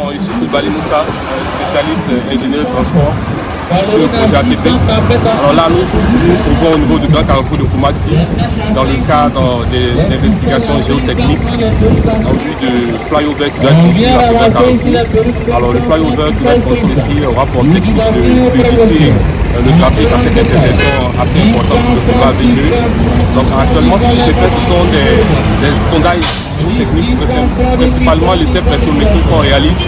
Alors, Youssoufou Bali Moussa, spécialiste ingénieur de transport sur le projet ATP. Alors là, nous nous trouvons au niveau du Grand Carrefour de Koumassi dans le cadre des investigations géotechniques en vue de flyover qui doit être construit dans ce Grand Carrefour. Alors le flyover qui doit être construit ici aura pour objectif de fluidifier le trafic à cette intersection assez importante sur le boulevard VGE. Donc actuellement, ce qui se fait, ce sont des sondages techniques, principalement l'essai pressiométrique qu'on réalise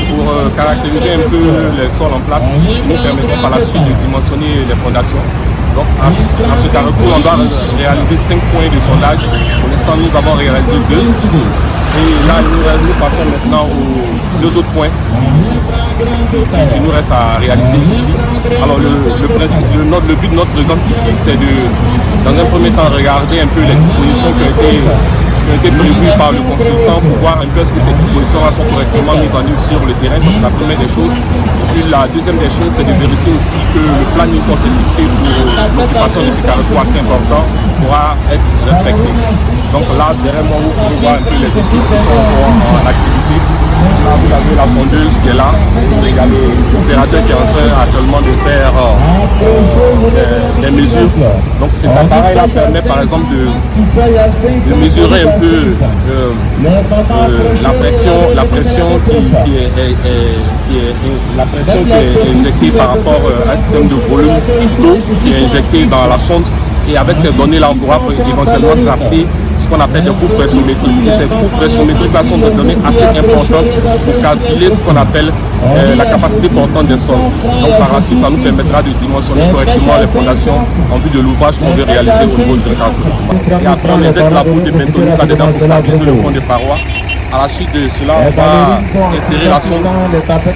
pour caractériser un peu les sols en place, qui nous permettront par la suite de dimensionner les fondations. Donc à ce carrefour, on doit réaliser 5 points de sondage. Pour l'instant, nous avons réalisé 2. Et là, nous passons maintenant aux 2 autres points qui nous reste à réaliser ici. Alors le but de notre présence ici, c'est de, dans un premier temps, regarder un peu les dispositions qui ont été prévues par le consultant pour voir un peu ce que ces dispositions sont correctement mises en œuvre sur le terrain. Ça, c'est la première des choses. Et puis la deuxième des choses, c'est de vérifier aussi que le planning qu'on s'est fixé pour l'occupation de ce carrefour assez important pourra être respecté. Donc là, derrière moi, vous pouvez voir un peu les dispositions en activité. Là, vous avez la sondeuse qui est là. Il y a l'opérateur qui est en train actuellement de faire des mesures. Donc cet appareil-là permet par exemple de mesurer un peu la pression qui est injectée par rapport à un système de volume d'eau qui est injecté dans la sonde. Et avec ces données-là, on pourra éventuellement tracer ce qu'on appelle des courbes pressiométriques. Et ces courbes pressiométriques-là sont des données assez importantes pour calculer ce qu'on appelle la capacité portante des sols. Donc par la suite, ça nous permettra de dimensionner correctement les fondations en vue de l'ouvrage qu'on veut réaliser au niveau du carrefour. Et après, on injecte la poudre de bentonite là-dedans pour stabiliser le fond des parois. À la suite de cela, on va insérer la sonde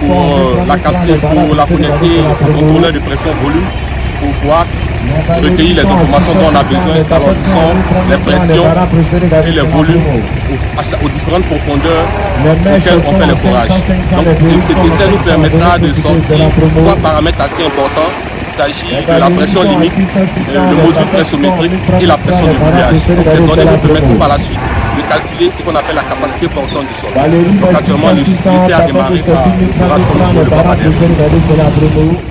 pour la capter, pour la connecter au contrôleur de pression volume pour pouvoir recueillir les informations dont on a besoin, alors qui sont les pressions et les volumes aux différentes profondeurs auxquelles on fait le forage. Donc cet essai nous permettra de sortir 3 paramètres assez importants. Il s'agit de la pression limite, le module pressiométrique et la pression de fouillage. Donc ces données nous permettront par la suite de calculer ce qu'on appelle la capacité portante du sol. Donc actuellement, l'essai a démarré par le forage comme vous pouvez le voir.